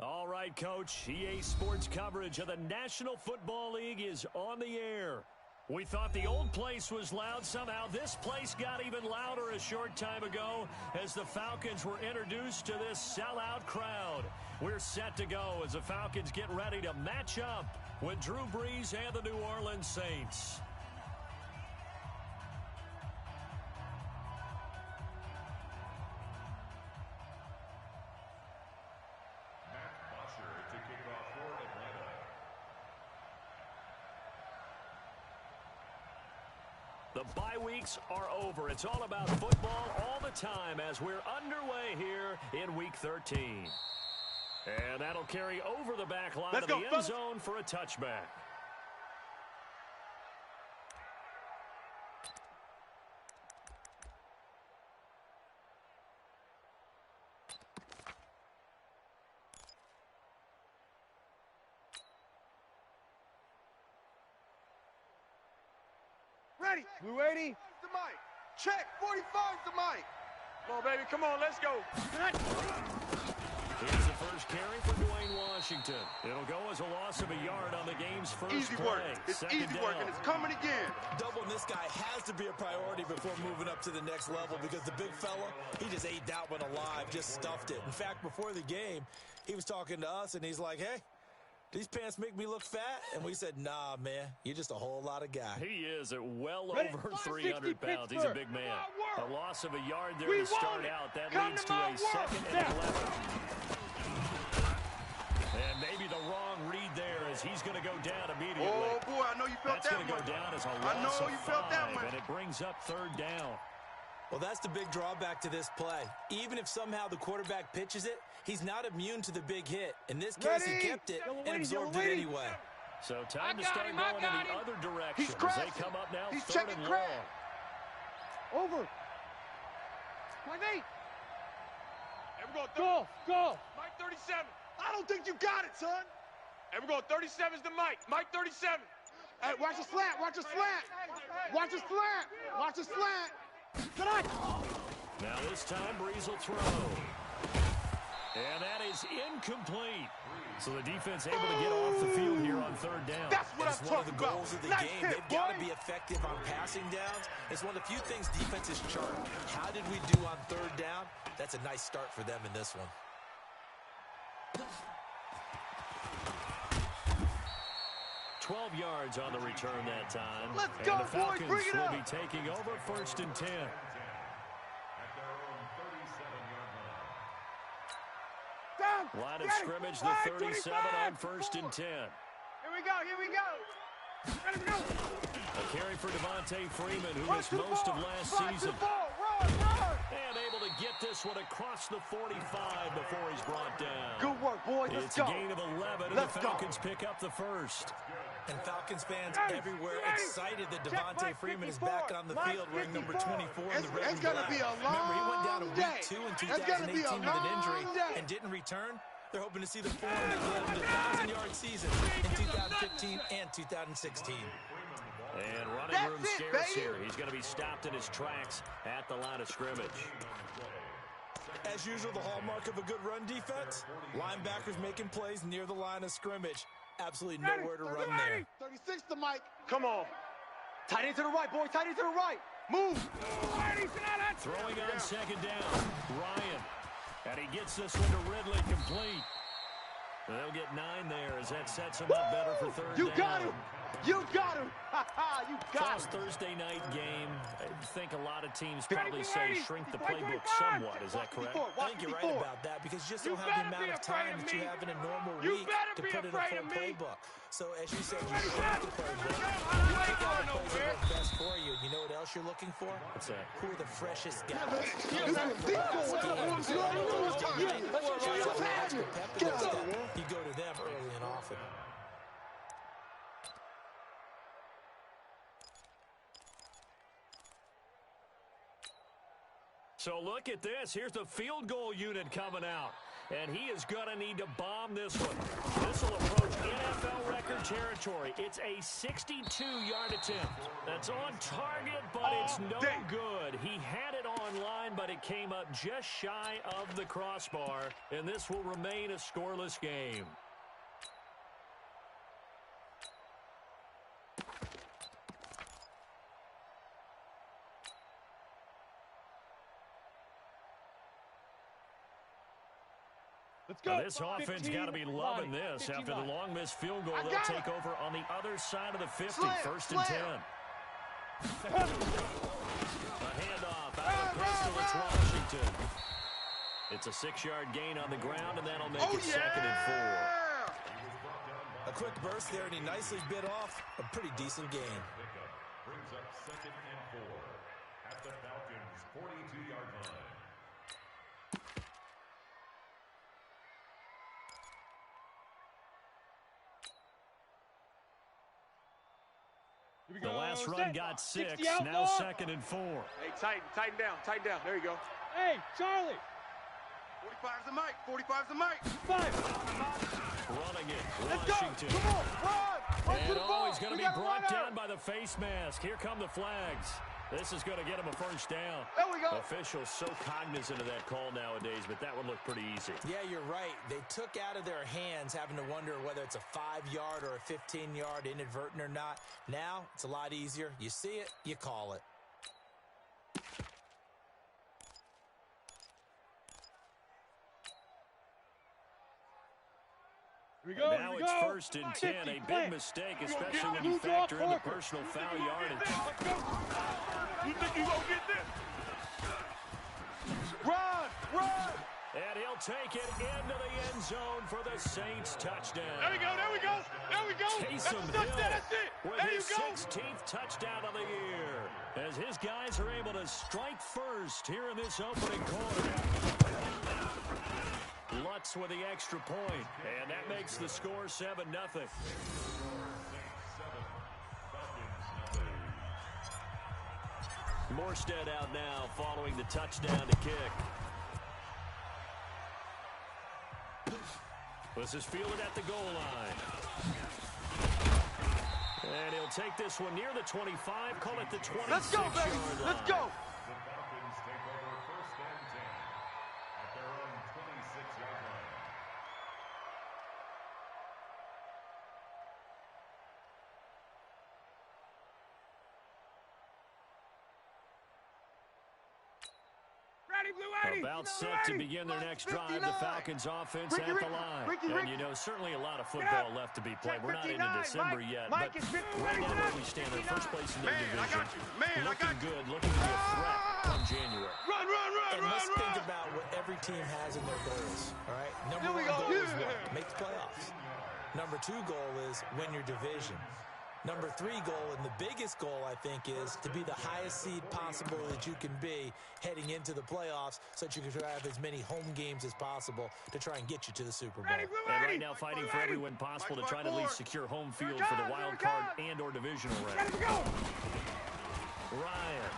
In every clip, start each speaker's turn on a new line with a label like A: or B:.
A: All right, Coach. EA Sports coverage of the National Football League is on the air. We thought the old place was loud. Somehow this place got even louder a short time ago as the Falcons were introduced to this sellout crowd. We're set to go as the Falcons get ready to match up with Drew Brees and the New Orleans Saints. The bye weeks are over. It's all about football all the time as we're underway here in Week 13. And that'll carry over the back line of the end zone for a touchback.
B: Ready. We ready? The mic. Check. 45's the mic. Come on, baby. Come on. Let's go.
A: Here's the first carry for Dwayne Washington. It'll go as a loss of a yard on the game's first
B: easy
A: play.
B: Work. It's easy work, and it's coming again.
C: Doubling this guy has to be a priority before moving up to the next level because the big fella, he just ate that one alive, just stuffed it. In fact, before the game, he was talking to us, and he's like, hey, these pants make me look fat? And we said, nah, man, you're just a whole lot of guy.
A: He is at well over 300 pounds. He's a big man. A loss of a yard there to start out. That leads to a 2nd and 11. And maybe the wrong read there as he's going to go down immediately.
B: Oh, boy, I know you felt that one.
A: That's going to go down as a loss of 5, and it brings up 3rd down.
C: Well, that's the big drawback to this play. Even if somehow the quarterback pitches it, he's not immune to the big hit. In this case, he kept it and absorbed it anyway.
A: So time to start going in the other direction as they come up now 3rd and long.
B: Over. Mike 8. And we're going go. Mike 37. I don't think you got it, son. And we're going 37's the Mike. Mike 37. Hey, watch the slant. Watch the slant. Watch the slant. Watch the slant.
A: Now this time Brees will throw. And that is incomplete. So the defense able to get off the field here on 3rd down.
B: That's what
C: it's one of the goals of the game. They've got to be effective on passing downs. It's one of the few things defenses chart. How did we do on 3rd down? That's a nice start for them in this one.
A: 12 yards on the return that time.
B: Let's go,
A: the Falcons
B: boys, bring it
A: will
B: up.
A: be taking over 1st and 10. Line of scrimmage, the 37 on 1st and 10.
B: Here we go. Ready to go.
A: A carry for Devontae Freeman, who missed most of last season.
B: Run.
A: And able to get this one across the 45 before he's brought down.
B: Good work, boys. Let's
A: go. It's a gain of 11, and the Falcons pick up the 1st.
C: And Falcons fans everywhere excited that Devontae Freeman is back on the field wearing number 24 in the red and black.
B: It's going to be a long
C: Remember, he went down to week 2 in 2018 with an injury and didn't return. They're hoping to see the form that led him to 1,000-yard season in 2015 and 2016.
A: And running room scarce here. He's going to be stopped in his tracks at the line of scrimmage.
C: As usual, the hallmark of a good run defense, linebackers making plays near the line of scrimmage. Absolutely nowhere to run there.
B: 36 to Mike. Come on. Tight end to the right, boy. Tight end to the right. Move.
A: Throwing on 2nd down. Ryan. And he gets this one to Ridley complete. They'll get 9 there as that sets him up better for 3rd down.
B: You got him. You got him. You got
A: him. Thursday night game. I think a lot of teams probably say shrink the playbook somewhat. Is that correct?
C: I think you're right about that because you just don't have the amount of time that you have in a normal week to put in a full playbook. So as you said, you shrink the playbook. You pick out the plays that work best for you. You know what else you're looking for?
A: What's that?
C: Who are the freshest guys? You go to them early and often.
A: So look at this. Here's the field goal unit coming out. And he is going to need to bomb this one. This will approach NFL record territory. It's a 62-yard attempt. That's on target, but it's no good. He had it line, but it came up just shy of the crossbar, and this will remain a scoreless game.
B: Let's go.
A: Now this offense got to be loving this. After the long missed field goal, they'll take over on the other side of the 50, first and 10. A handoff out of the pistol. It's Washington. It's a 6-yard gain on the ground, and that'll make it second and 4.
C: A quick burst there, and he nicely bit off a pretty decent gain.
D: Brings up second and 4 at the Falcons' 42-yard line.
A: The last run got 6, now second and 4.
B: Hey, tighten down. There you go.
E: Hey, Charlie.
B: 45's the mic. 45's the mic.
E: 5.
A: Running it,
B: Let's go.
A: Washington.
B: Come on, run.
A: And always going to be brought down by the face mask. Here come the flags. This is going to get him a first down.
B: There we go.
A: Officials so cognizant of that call nowadays, but that would look pretty easy.
C: Yeah, you're right. They took out of their hands having to wonder whether it's a 5-yard or a 15-yard inadvertent or not. Now, it's a lot easier. You see it, you call it.
E: Here we go.
A: Now it's first and 10. A big mistake, especially when you factor in the personal foul yardage.
B: You think you gonna get this? Run!
A: And he'll take it into the end zone for the Saints touchdown.
B: There we go.
A: Taysom
B: That's
A: Hill
B: it.
A: with
B: There you
A: his
B: go.
A: 16th touchdown of the year. As his guys are able to strike first here in this opening quarter. Lutz with the extra point, and that makes the score 7-0. Morstead out now following the touchdown to kick. This is fielded at the goal line. And he'll take this one near the 25, call it the 26-yard line.
B: Let's go, baby. Let's go.
D: The Falcons take over first and 10 at their own 26-yard line.
A: About set to begin their next drive, the Falcons offense at the line. And you know, certainly a lot of football left to be played. We're not into December yet, but right now where we stand, they're first place in their division. Looking good, looking to be a threat come January.
B: Run.
C: And let's think about what every team has in their goals, all right? Number 1 goal is what? Make the playoffs. Number 2 goal is win your division. Number 3 goal, and the biggest goal, I think, is to be the highest seed possible that you can be heading into the playoffs so that you can have as many home games as possible to try and get you to the Super Bowl.
A: And right now fighting for every win possible to try to at least secure home field for the wild card and or divisional round. Ryan.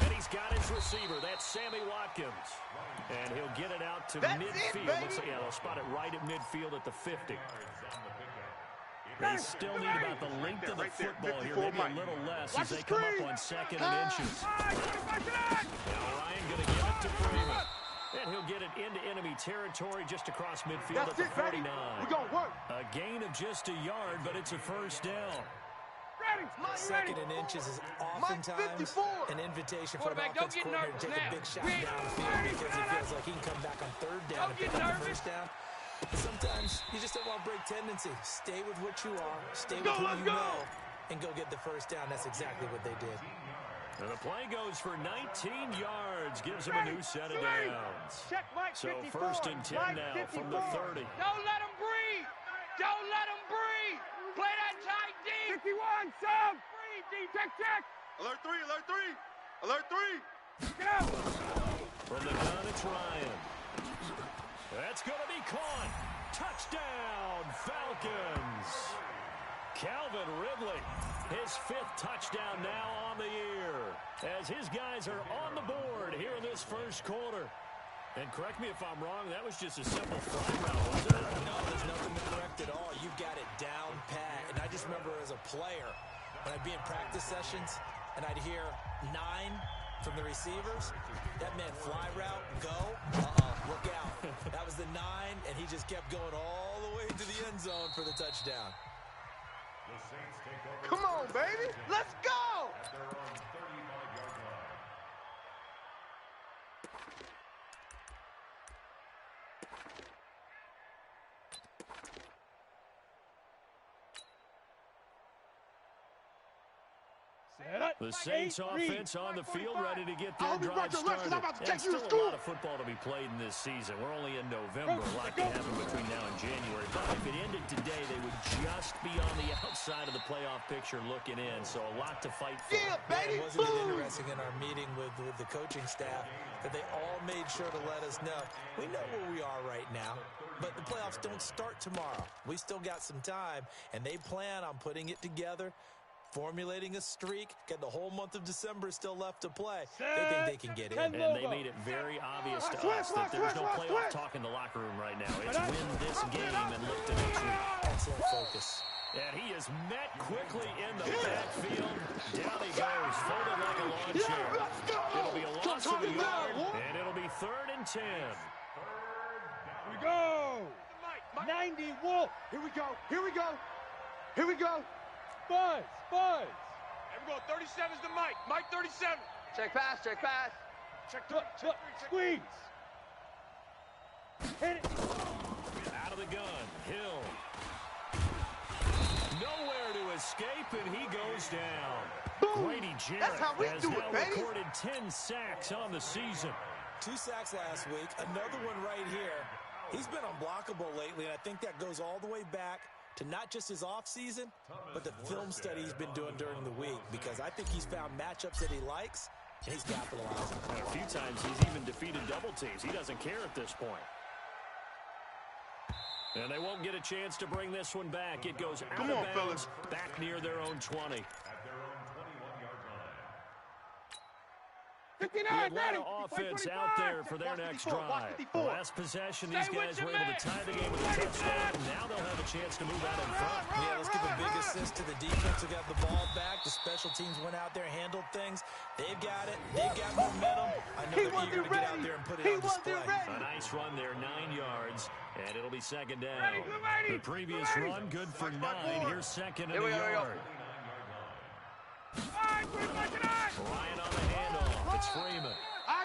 A: And he's got his receiver. That's Sammy Watkins. And he'll get it out to midfield. Looks like, yeah, they'll spot it right at midfield at the 50. They still need about the length of the football here, maybe a little less as they come up on second and inches. Now Ryan going to give it to Freeman. And he'll get it into enemy territory just across midfield at the 49.
B: We're going to work.
A: A gain of just a yard, but it's a first down.
C: Second and inches is oftentimes an invitation for an offense coordinator to take a big shot downfield because he feels like he can come back on third down and pick up the first down. But sometimes you just don't want to break tendency. Stay with what you are, stay with who you know, and go get the first down. That's exactly what they did.
A: And the play goes for 19 yards, gives him a new set of downs. So first and 10 now from the 30.
B: Don't let him breathe. Play that tight D. 51, sub. Breathe, D. Check. Alert 3. Get out.
A: From the gun, it's Ryan. That's going to be caught. Touchdown, Falcons. Calvin Ridley, his 5th touchdown now on the year, as his guys are on the board here in this first quarter. And correct me if I'm wrong, that was just a simple fly route, wasn't it?
C: No, there's nothing to correct at all. You've got it down pat. And I just remember as a player, when I'd be in practice sessions, and I'd hear 9, from the receivers. That meant fly route, go. Look out. That was the 9, and he just kept going all the way to the end zone for the touchdown.
D: The Saints take over.
B: Come on, baby. Let's go.
D: At their own 35-yard line.
A: The Saints offense on the field, ready to get their drive started.
B: There's
A: still a lot of football to be played in this season. We're only in November. A lot can happen between now and January. But if it ended today, they would just be on the outside of the playoff picture looking in. So a lot to fight for.
B: Yeah, baby.
C: Wasn't it interesting in our meeting with the coaching staff that they all made sure to let us know, we know where we are right now, but the playoffs don't start tomorrow. We still got some time, and they plan on putting it together, formulating a streak, got the whole month of December still left to play. They think they can get in.
A: And they made it very obvious to us that there's no playoff talk in the locker room right now. It's win this game and look to next week.
C: Excellent focus.
A: And he is met quickly in the backfield. Down he goes, folded like a lawn chair. It'll be a loss of a yard, and it'll be 3rd and 10.
E: Here we go. 90 Wolf.
B: Here we go. Here we go. Here we go.
E: Buzz. Buzz.
B: Here we go. 37's the Mike. Mike 37. Check pass. Check pass. Check
E: Squeeze. Hit it.
A: Out of the gun, Hill. Nowhere to escape, and he goes down.
B: Boom.
A: Grady Jarrett
B: That's how we
A: has
B: do it,
A: now
B: baby.
A: recorded 10 sacks on the season.
C: 2 sacks last week, another one right here. He's been unblockable lately, and I think that goes all the way back to not just his offseason, but the film study he's been doing during the week, because I think he's found matchups that he likes, and he's capitalizing.
A: And a few times he's even defeated double teams. He doesn't care at this point. And they won't get a chance to bring this one back. It goes out of bounds, back near their own 20.
D: At their own 21-yard line.
E: 59,
A: The Atlanta
E: ready.
A: offense out there for their next drive. Last possession, these guys were able to tie the game with a touchdown. Now they'll have a chance to move out in front.
C: Yeah, let's give a big assist to the defense who got the ball back. The special teams went out there, handled things. They've got it. They've got momentum. I know they're eager to get out there and put it on display.
A: A nice run there, 9 yards, and it'll be 2nd down. The previous run, good for 9. Here's 2nd and a yard. Ryan on the handoff. It's Freeman.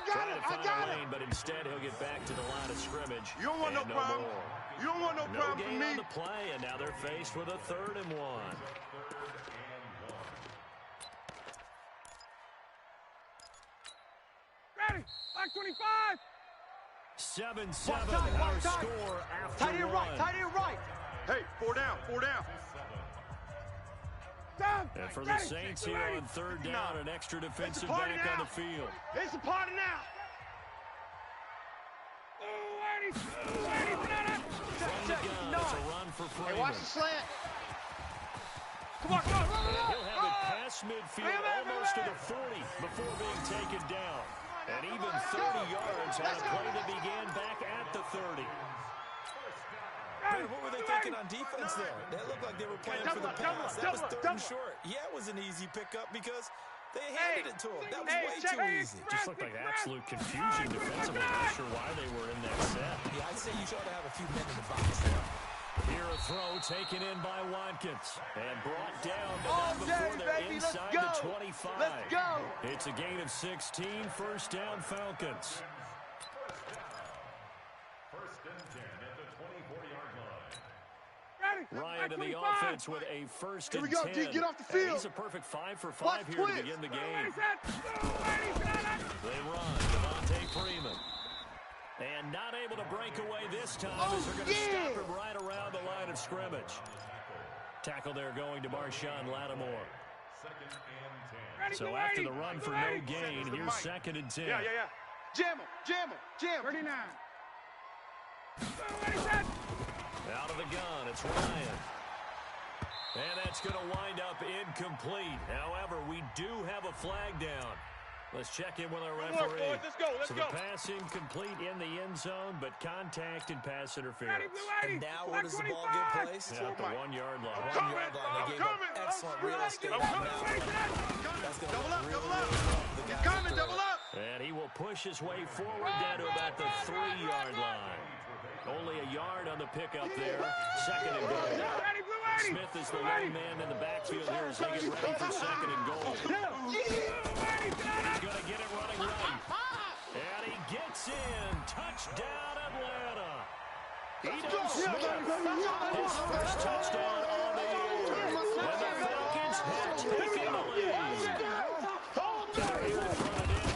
A: Trying to find a lane, but instead he'll get back to the line of scrimmage.
B: You don't want no problem.
A: More.
B: You don't want no problem for
A: gain
B: me.
A: on the play, and now they're faced with a 3rd and 1.
E: Ready. Back 25.
A: 7-7, our score after
B: Tight end
A: one.
B: right. Tight end right. Hey, 4 down. 4 down.
E: Down.
A: And for the Saints here on 3rd down, an extra defensive back on the field.
B: It's a party now.
A: From the gun, it's a run for Freeman.
B: Hey, watch the slant.
E: Come on, come on.
A: And he'll have it past midfield, almost to the 40 before being taken down. And even 30 yards on a play that began back at the 30.
C: Man, what were they thinking on defense there? That looked like they were playing for the pass. That was 3rd and short. Yeah, it was an easy pickup because they handed it to him. That was way too easy.
A: Just looked like absolute confusion defensively. Not sure why they were in that set.
C: Yeah, I'd say you ought to have a few men in the box there.
A: Here a throw taken in by Watkins and brought down before they're inside the 25.
B: Let's go.
A: It's a gain of 16, 1st down Falcons.
D: First and 10 at the 24-yard line.
E: Ready.
A: Ryan to the
E: 25.
A: offense with a 1st and 10.
B: Here we go, D, get off the field.
A: He's a perfect 5 for 5
B: Watch
A: here
B: quick.
A: to begin the game.
E: Ready, set.
A: They run, Devontae Freeman. And not able to break away this time as they're going to stop him right around the line of scrimmage. Tackle there going to Marshawn Lattimore.
D: 2nd and 10.
A: So after the run for no gain, here's 2nd and 10.
B: Yeah. Jam him. Jam him. Jam him.
E: 39. Ready, set.
A: Out of the gun, it's Ryan. And that's going to wind up incomplete. However, we do have a flag down. Let's check in with our referee.
B: Let's go.
A: So the pass incomplete in the end zone, but contact and pass interference.
C: And now where does the ball get placed?
A: At the 1-yard line.
C: 1-yard line. They gave up excellent real estate. That's going to look really, really rough for the guys at the
A: And he will push his way forward down to about the 3-yard line. Only a yard on the pickup there. Second and goal. Smith is the lone man in the backfield here as they get ready for second and goal. He's going to get it running right. And he gets in. Touchdown, Atlanta. Ito Smith, his first touchdown on the year. And the Falcons have taken the lead.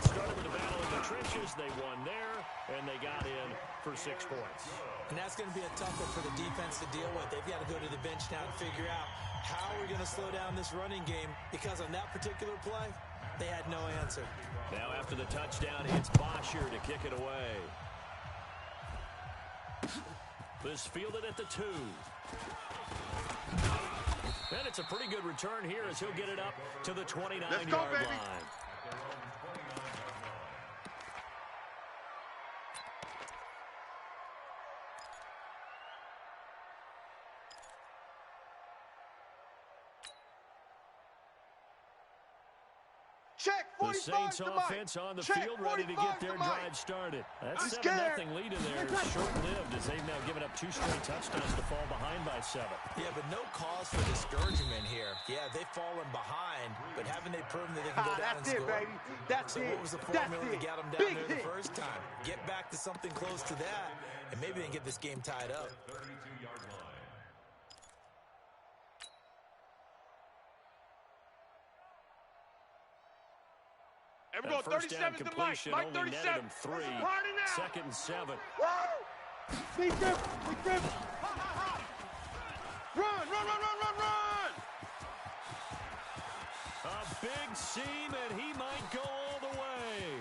A: Started with the battle in the trenches. They won there, and they got in for 6 points.
C: And that's going to be a tough one for the defense to deal with. They've got to go to the bench now and figure out how we're going to slow down this running game, because on that particular play, they had no answer.
A: Now after the touchdown, it's Bosher to kick it away. This fielded at the 2. And it's a pretty good return here as he'll get it up to the 29-yard line. The Saints offense on the field, ready to get their drive started. That 7-0 lead in there is short-lived as they've now given up 2 straight touchdowns to fall behind by 7.
C: Yeah, but no cause for discouragement here. Yeah, they've fallen behind, but haven't they proven that they can go down and score?
E: That's it, baby. That's
C: so what was the formula to get them down there the first time? Get back to something close to that, and maybe they can get this game tied up.
D: 32-yard line.
B: And we're going 37 to Mike. Mike 37.
A: 3. Second and 7.
E: Big grip. Big grip.
B: Run, run, run, run, run, run.
A: A big seam, and he might go all the way.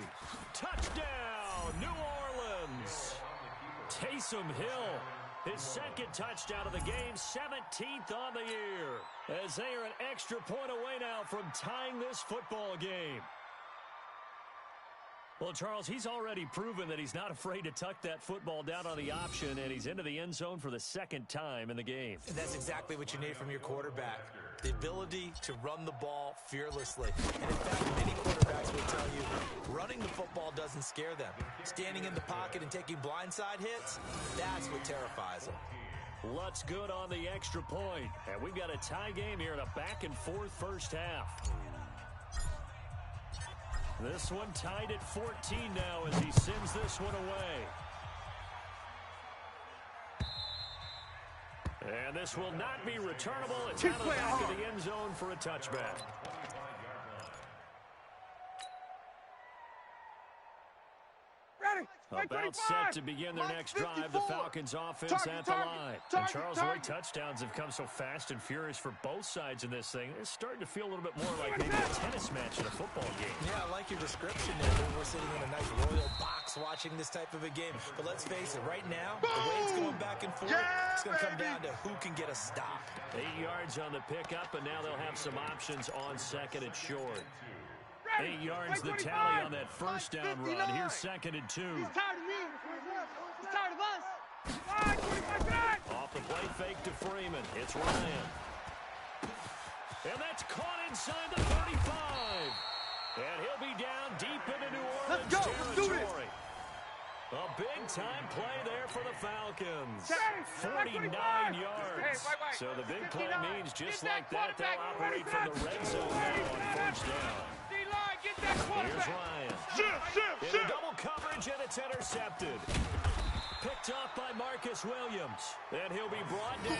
A: Touchdown, New Orleans. Taysom Hill, his second touchdown of the game, 17th on the year. As they are an extra point away now from tying this football game. Well, Charles, he's already proven that he's not afraid to tuck that football down on the option, and he's into the end zone for the 2nd time in the game.
C: And that's exactly what you need from your quarterback. The ability to run the ball fearlessly. And in fact, many quarterbacks will tell you running the football doesn't scare them. Standing in the pocket and taking blindside hits, that's what terrifies them.
A: Lutz good on the extra point. And we've got a tie game here in a back-and-forth first half. This one tied at 14 now as he sends this one away. And this will not be returnable. It's out of the back of the end zone for a touchback. About set to begin their next drive, the Falcons offense at the line. And Charles, the way touchdowns have come so fast and furious for both sides in this thing, it's starting to feel a little bit more like maybe a tennis match in a football game.
C: Yeah, I like your description there. We're sitting in a nice royal box watching this type of a game. But let's face it, right now, the way it's going back and forth, it's going to come down to who can get a stop.
A: 8 yards on the pickup, and now they'll have some options on second and short. 8 yards the tally on that first down run. Here's second and 2.
E: He's tired of me. He's tired of us.
A: Off the play fake to Freeman. It's Ryan. And that's caught inside the 35. And he'll be down deep into New Orleans territory. A big-time play there for the Falcons. 49 yards. So the big play means just like that, they'll operate from the red zone now on first down. Here's Ryan. In a double coverage, and it's intercepted. Picked off by Marcus Williams. And he'll be brought down.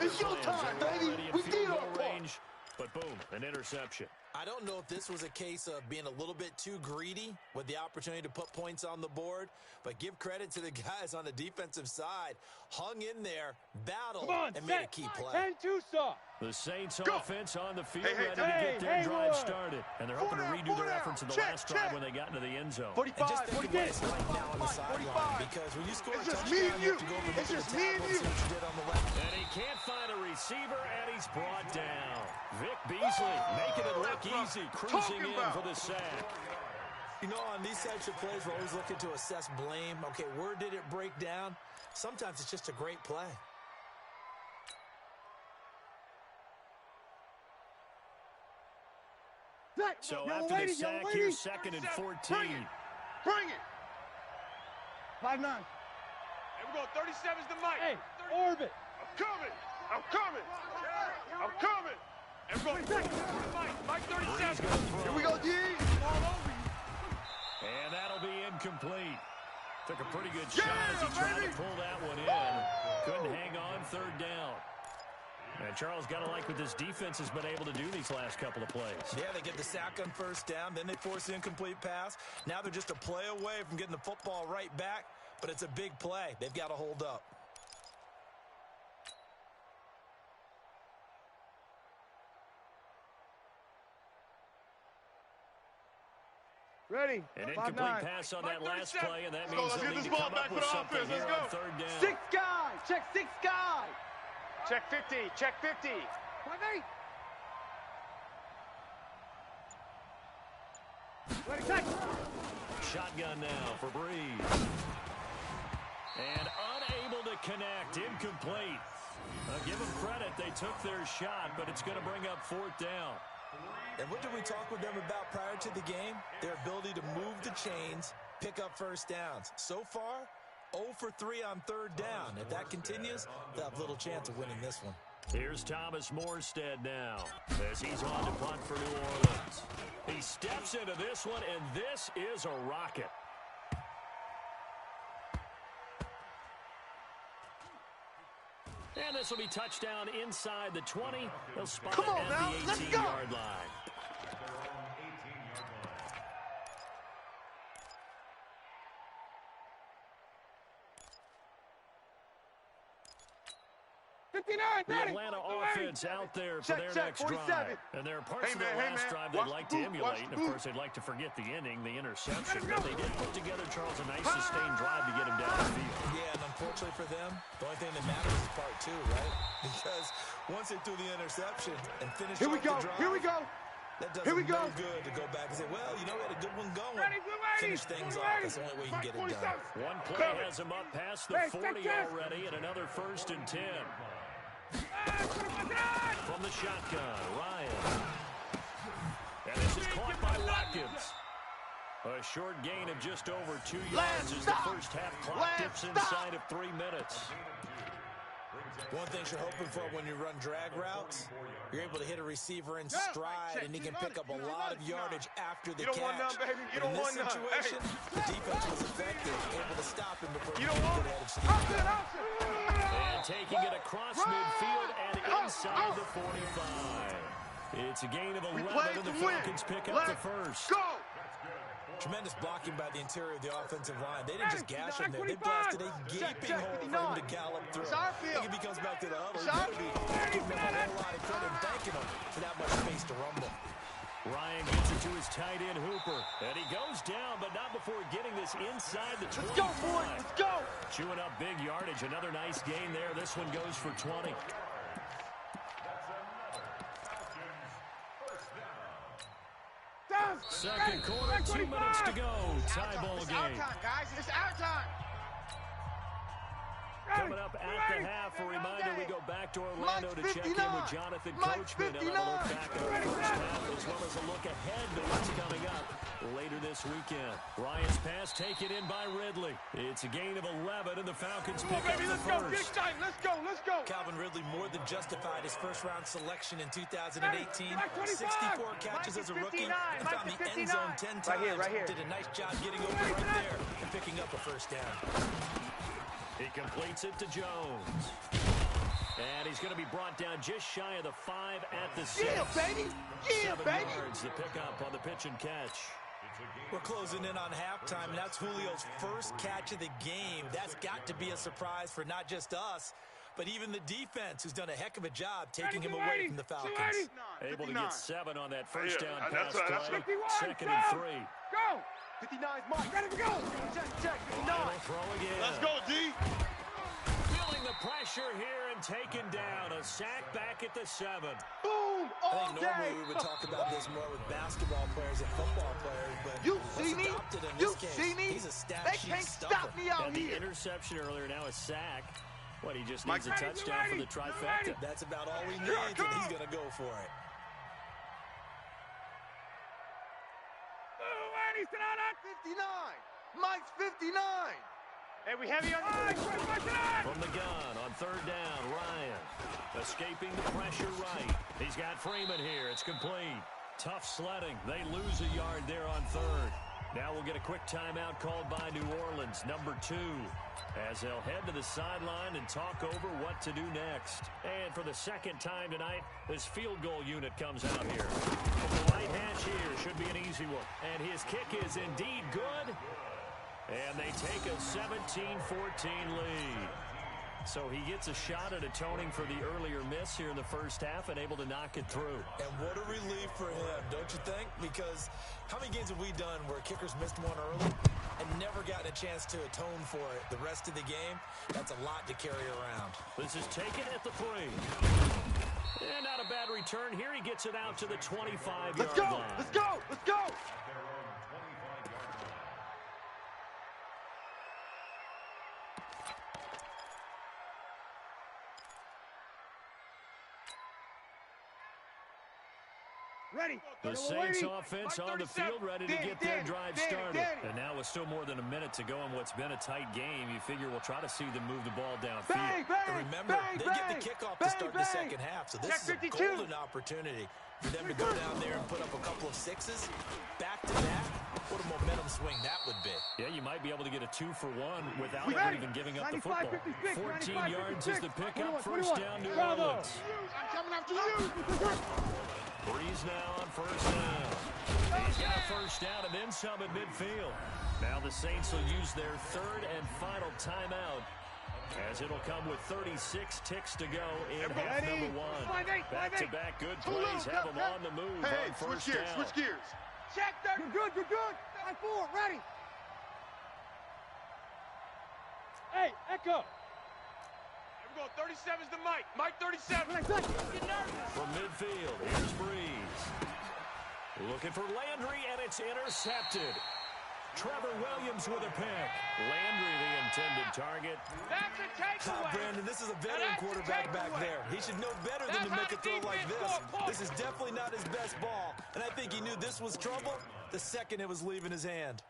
B: It's your time, baby. We did our part.
A: But boom, an interception.
C: I don't know if this was a case of being a little bit too greedy with the opportunity to put points on the board, but give credit to the guys on the defensive side. Hung in there, battled, and made a key play.
E: And Tucson.
A: The Saints offense on the field ready to get their drive started. And they're hoping to redo their efforts in the last drive when they got into the end zone.
E: 45,
C: and just think of what it's like now on the sideline, because when you score a touchdown, you have to go over and look at the tackle and see what you did on the left.
A: And he can't find a receiver, and he's brought down. Vic Beasley making it look easy, cruising in for the sack.
C: You know, on these types of plays, we're always looking to assess blame. Okay, where did it break down? Sometimes it's just a great play.
A: So after the sack, here's 2nd and 14.
B: Bring it.
E: 5-9.
B: And we're going 37's the mic.
E: Hey, orbit.
B: I'm coming. I'm coming. I'm coming. And we're going 37's the mic. Mike 37. Here we go, D. All over you.
A: And that'll be incomplete. Took a pretty good shot as he tried to pull that one in. Couldn't hang on 3rd down. And Charles, got to like what this defense has been able to do these last couple of plays.
C: Yeah, they get the sack on 1st down, then they force the incomplete pass. Now they're just a play away from getting the football right back, but it's a big play. They've got to hold up.
E: Ready.
A: An incomplete pass on that last play, and that means they'll need to come up with something here on 3rd down.
E: 6 guy. Check 6 guy.
B: Check 50. Check 50.
E: 5-8. Ready, check.
A: Shotgun now for Breeze. And unable to connect. Incomplete. Give them credit. They took their shot, but it's going to bring up 4th down.
C: And what did we talk with them about prior to the game? Their ability to move the chains, pick up 1st downs. So far, 0 for 3 on 3rd down. If that continues, they'll have little chance of winning this one.
A: Here's Thomas Morstead now as he's on to punt for New Orleans. He steps into this one, and this is a rocket. And this will be touchdown inside the 20. They'll spot it at the 18-yard line.
E: 59,
A: the Atlanta offense out there for their next drive. And there are parts of their last drive they'd like to emulate. And, of course, they'd like to forget the inning, the interception. But they did put together, Charles, a nice sustained drive to get him down the field.
C: Yeah, and unfortunately for them, the only thing that matters is part 2, right? Because once they threw the interception and finished off the drive,
E: Here we go.
C: that does them no good to go back and say, well, you know, we had a good one going. Finish things off. That's the only way you can get it done.
A: One play has him up past the 40 already, and another 1st and 10. From the shotgun, Ryan. And this is caught by Watkins. A short gain of just over 2 yards as the first half clock dips inside of 3 minutes.
C: One thing you're hoping for when you run drag routes, you're able to hit a receiver in stride, and he can pick up a lot of yardage after the catch. In this situation, the defense was effective, able to stop him before he could head of steam.
A: And taking it across midfield and inside the 45. It's a gain of 11, and the Falcons pick up the first.
C: Tremendous blocking by the interior of the offensive line. They didn't just gash him there. They blasted a gaping hole for him to gallop through. I think if he comes back to the huddle, he better be giving him a whole lot of credit and thanking him for that much space to rumble.
A: Ryan gets it to his tight end, Hooper. And he goes down, but not before getting this inside the 25.
E: Let's go, boys. Let's go.
A: Chewing up big yardage. Another nice gain there. This one goes for 20. Second quarter, 2 minutes to go. Tie ball game.
E: It's our time, guys. It's our time.
A: Coming up at the half, a reminder we go back to Orlando to check in with Jonathan Coachman and a look back at the first half, as well as a look ahead to what's coming up later this weekend. Ryan's pass taken in by Ridley. It's a gain of 11, and the Falcons pick up the first.
E: Big time. Let's go. Let's go.
C: Calvin Ridley more than justified his first-round selection in 2018. 64 catches as a rookie and found the end zone 10 times.
E: Right here.
C: Did a nice job getting over right there and picking up a first down.
A: He completes it to Jones. And he's going to be brought down just shy of the 5 at the 6.
E: Yeah, baby. Yeah,
A: 7
E: baby.
A: yards, the pickup on the pitch and catch.
C: We're closing in on halftime, and that's Julio's first catch of the game. That's got to be a surprise for not just us, but even the defense, who's done a heck of a job taking him away from the Falcons.
A: Able to get 7 on that first down pass
B: that's
A: play.
E: 51,
A: 2nd and 3.
E: Go. 59's Mike. Ready to go. Check. 59.
A: Ryan will throw again.
B: Let's go, D.
A: Feeling the pressure here and taken down. A sack back at the 7.
E: Boom.
C: I
E: All
C: think
E: day.
C: normally we would talk about this more with basketball players and football players, but
E: You
C: what's
E: see me?
C: adopted in
E: You
C: this case,
E: see me?
C: he's a stat
E: They
C: sheet
E: can't
C: stuffer.
E: stop me out
A: And the
E: here.
A: interception earlier, now a sack. What, he just
E: Mike,
A: needs a touchdown for the trifecta.
C: That's about all he needs, and he's going to go for it.
E: ready, sit down on
B: 59. Mike's 59.
E: Hey, we heavy on the
A: From the gun on third down, Ryan. Escaping the pressure right. He's got Freeman here. It's complete. Tough sledding. They lose a yard there on third. Now we'll get a quick timeout called by New Orleans, number 2, as they'll head to the sideline and talk over what to do next. And for the second time tonight, this field goal unit comes out here. The right hash here should be an easy one. And his kick is indeed good. And they take a 17-14 lead. So he gets a shot at atoning for the earlier miss here in the first half and able to knock it through.
C: And what a relief for him, don't you think? Because how many games have we done where kickers missed one early and never gotten a chance to atone for it the rest of the game? That's a lot to carry around.
A: This is taken at the 3. And not a bad return here. He gets it out to the 25-yard line.
B: Let's go! Let's go! Let's go!
E: Ready.
A: The Saints offense on the field ready to get their drive started. And now with still more than a minute to go in what's been a tight game, you figure we'll try to see them move the ball downfield.
E: Bang, bang,
C: And remember,
E: bang,
C: they get the kickoff to start the second half, so this
E: Check
C: is a
E: 52.
C: golden opportunity for them to go down there and put up a couple of sixes back-to-back. What a momentum swing that would be.
A: Yeah, you might be able to get a 2-for-1 without ever
E: ready.
A: even giving up the
E: 95,
A: football.
E: 56,
A: 14 yards is the pickup.
E: 21,
A: First down, New
E: Bravo.
A: Orleans.
B: I'm coming after you!
A: Breeze now on first down. He's got a first down and then some at midfield. Now the Saints will use their third and final timeout, as it'll come with 36 ticks to go in half number 1. Back-to-back good plays have them on the move on first
B: switch gears,
A: down.
B: switch gears.
E: Check that. You're good, you're good. 5-4, ready. Hey, Echo.
B: We're going 37's to Mike. Mike 37.
A: From midfield, here's Breeze. Looking for Landry, and it's intercepted. Trevor Williams with a pick. Landry, the intended target.
E: That's a takeaway.
C: Brandon, this is a veteran quarterback back there. He should know better than to make a throw like this. This is definitely not his best ball, and I think he knew this was trouble the second it was leaving his hand.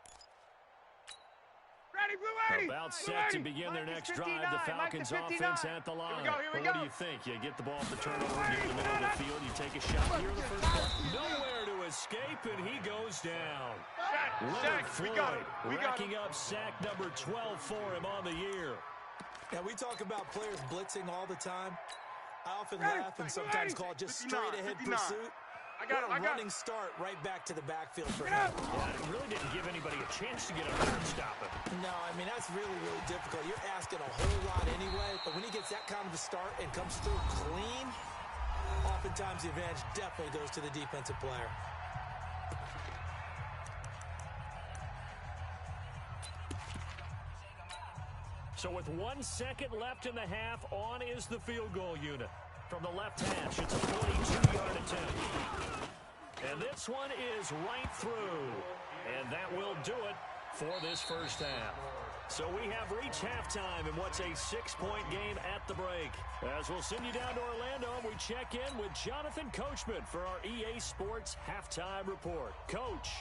E: Ready, Blue 80.
A: About set to begin their next drive. The Falcons offense at the line.
E: Here we
A: What
E: go.
A: do you think? You get the ball off the turnover, get in the middle of the field, you take a shot here in the first play. Nowhere to escape, and he goes down. Leonard Floyd racking up sack number 12 for him on the year.
C: Now, we talk about players blitzing all the time. I often laugh and sometimes call it just straight-ahead pursuit.
B: I got
C: a running start right back to the backfield for him.
A: Yeah, it really didn't give anybody a chance to get up there and stop it.
C: No, I mean, that's really, really difficult. You're asking a whole lot anyway, but when he gets that kind of a start and comes through clean, oftentimes the advantage definitely goes to the defensive player.
A: So with 1 second left in the half, on is the field goal unit. From the left hash, it's a 42-yard attempt. And this one is right through. And that will do it for this first half. So we have reached halftime in what's a 6-point game at the break. As we'll send you down to Orlando, we check in with Jonathan Coachman for our EA Sports Halftime Report. Coach.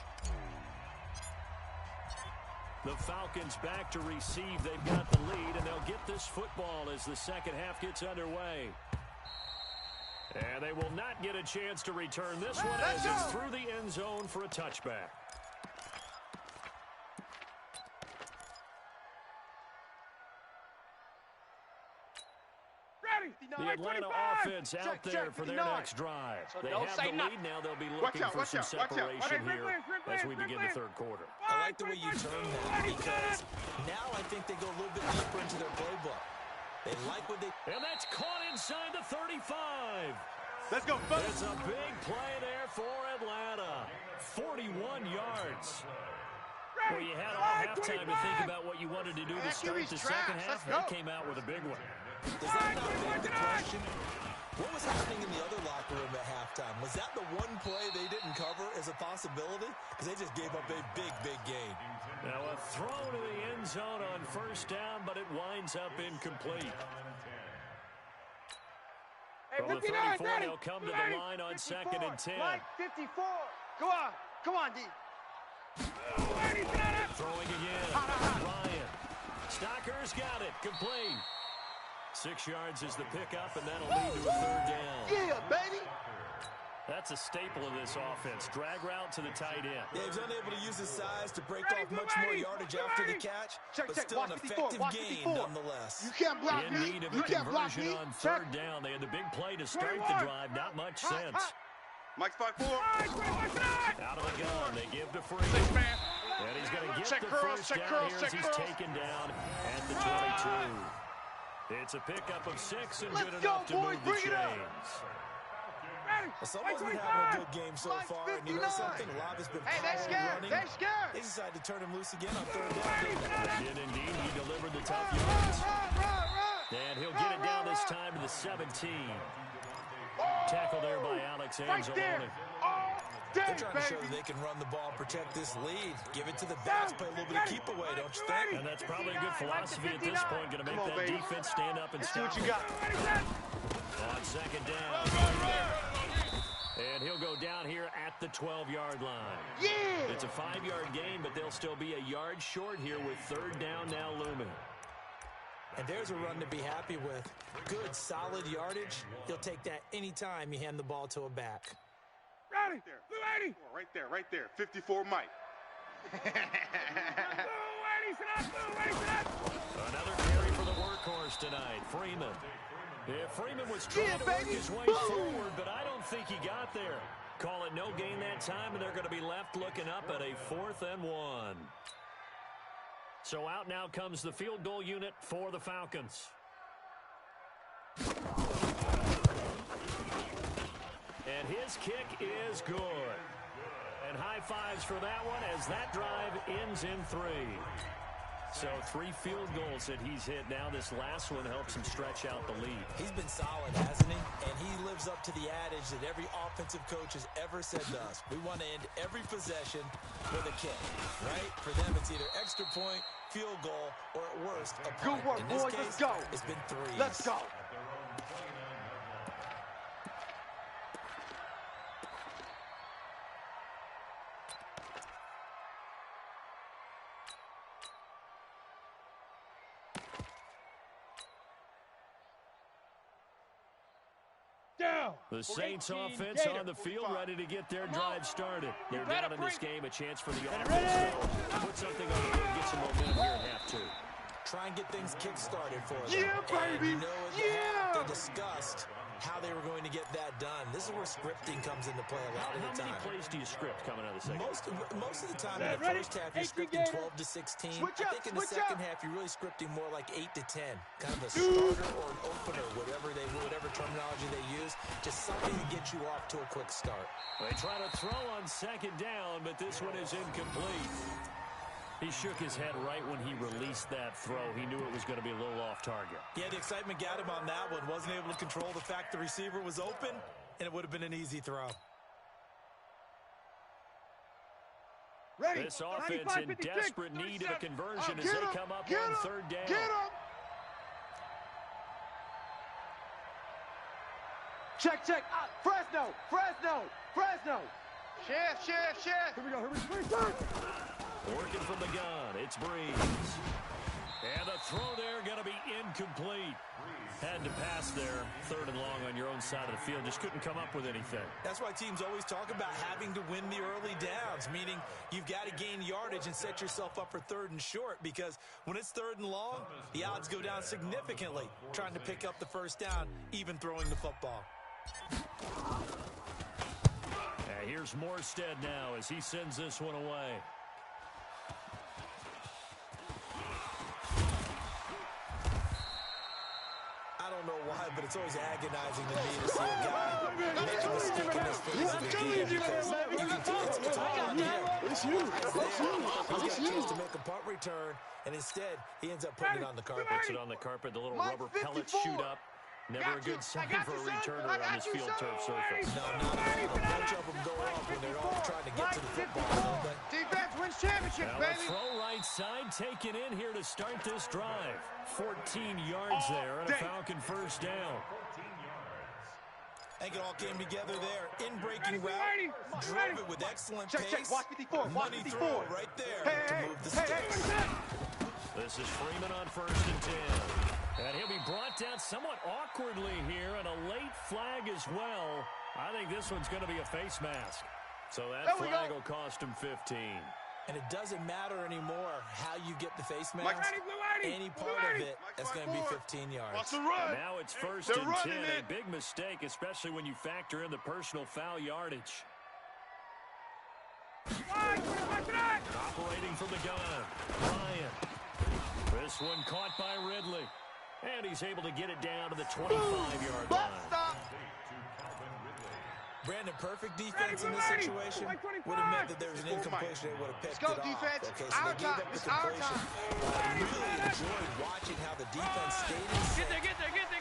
A: The Falcons back to receive. They've got the lead, and they'll get this football as the second half gets underway. And they will not get a chance to return this one as it's through the end zone for a touchback. The Atlanta offense out there for their next drive. They have the lead now. They'll be looking for some separation here as we begin the third quarter.
C: I like the way you term that because now I think they go a little bit deeper into their playbook. They like what they...
A: And that's caught inside the 35.
B: Let's go, folks.
A: It's a big play there for Atlanta. 41 yards. Well, you had all halftime to think about what you wanted to do to start the second half. They came out with a big one.
C: Does that not beg the question? What was happening in the other locker room at halftime? Was that the one play they didn't cover as a possibility? Because they just gave up a big, big gain.
A: Now a throw to the end zone on first down, but it winds up incomplete. From the 34, they'll come to the line on 2nd and 10.
E: Mike, 54. Go on. Come on, D.
A: Throwing again. Ryan. Stocker's got it. Complete. 6 yards is the pickup, and that'll lead to a third down.
B: Yeah, baby.
A: That's a staple of this offense. Drag route to the tight end.
C: Yeah, he was unable to use his size to break off much more yardage after the catch, but still an effective gain nonetheless.
B: You can't block
A: In
B: me.
A: need of
B: You
A: a
B: can't block
A: conversion
B: me.
A: on third down. They had the big play to start the drive. Not much sense.
B: Mike's 5-4.
A: Out of the gun. They give to Freeman. And he's going to get the first down here as he's taken down at the 22. It's a pickup of 6 and good enough to move the chains.
C: Well, someone's been having a good game so far, and you know something? A lot has been running.
B: They're scared.
C: They decided to turn him loose again on third down.
A: They did indeed. He delivered the tough yards. And he'll get it down this time to the 17. Tackle there by Alex Anzalone.
C: They're trying to show that they can run the ball and protect this lead. Give it to the backs, play a little bit of keep away, don't you think?
A: And that's probably a good philosophy at this point. Going to make that defense stand up and stop.
B: See what you got.
A: On second down. And he'll go down here at the 12-yard line.
B: Yeah!
A: It's a 5-yard gain, but they'll still be a yard short here with third down now looming.
C: And there's a run to be happy with. Good, solid yardage. He'll take that anytime you hand the ball to a back.
B: Ready there. Blue 80. Right there. 54 Mike.
A: Another carry for the workhorse tonight, Freeman. Yeah, Freeman was trying to work his way forward, but I don't think he got there. Call it no gain that time, and they're going to be left looking up at a 4th and 1. So out now comes the field goal unit for the Falcons. And his kick is good. And high fives for that one as that drive ends in 3. So 3 field goals that he's hit now. This last one helps him stretch out the lead.
C: He's been solid, hasn't he? And he lives up to the adage that every offensive coach has ever said to us. We want to end every possession with a kick, right? For them, it's either extra point, field goal, or at worst, a punt.
B: Good work,
C: In this
B: boys.
C: case,
B: Let's go.
C: It's been 3.
B: Let's go.
A: The Saints offense on the field ready to get their drive started. They're down in this game, a chance for the offense to put something on the board, get some momentum here at half 2.
C: Try and get things kick-started for them.
B: Yeah, baby.
C: And you know, they discussed how they were going to get that done. This is where scripting comes into play a lot of the time.
A: How many plays do you script coming out of the second?
C: Most of the time in the first half, you're scripting 12 to 16. I think in the second half, you're really scripting more like 8 to 10. Kind of a starter or an opener, whatever terminology they use. Just something to get you off to a quick start.
A: They try to throw on second down, but this one is incomplete. He shook his head right when he released that throw. He knew it was going to be a little off target.
C: Yeah, the excitement got him on that one. Wasn't able to control the fact the receiver was open, and it would have been an easy throw.
B: Ready.
A: This offense in desperate need of a conversion as they come up on third down.
B: Get him. Check. Fresno. Chef. Here we go.
A: Working from the gun, it's Breeze. And the throw there going to be incomplete. Had to pass there, 3rd and long on your own side of the field. Just couldn't come up with anything.
C: That's why teams always talk about having to win the early downs, meaning you've got to gain yardage and set yourself up for 3rd and short, because when it's 3rd and long, the odds go down significantly trying to pick up the first down, even throwing the football.
A: Here's Morstead now as he sends this one away.
C: I don't know why, but it's always agonizing to me to see a guy make a mistake in this phase of the game, because you can tell it's all on him.
B: It's you.
C: He's got a chance to make a punt return, and instead he ends up putting it on the carpet.
A: Puts it on the carpet, the little rubber pellets shoot up. Never a good sign for a returner on this field turf surface.
C: No, not at all. A bunch of them go off when they're all trying to get to the football.
B: Defense wins championships,
A: Now
B: baby.
A: a throw right side taken in here to start this drive. 14 yards there and a Falcon first down.
C: I think it all came together there. In-breaking route, drove it with excellent pace.
B: Check. Watch 54.
C: Money throw right there to move the sticks.
A: This is Freeman on 1st and 10. And he'll be brought down somewhat awkwardly here, and a late flag as well. I think this one's going to be a face mask. So that flag will cost him 15.
C: And it doesn't matter anymore how you get the face mask. Any part of it, that's going to be 15 yards.
A: Now it's 1st and 10. A big mistake, especially when you factor in the personal foul yardage. Operating from the gun, Ryan. This one caught by Ridley. And he's able to get it down to the 25-yard line.
C: Brandon, perfect defense in this situation would have meant that there was an incompletion. They would have picked it off.
B: Defense.
C: Okay, so they gave up the completion. I really enjoyed watching how the defense stayed in sync,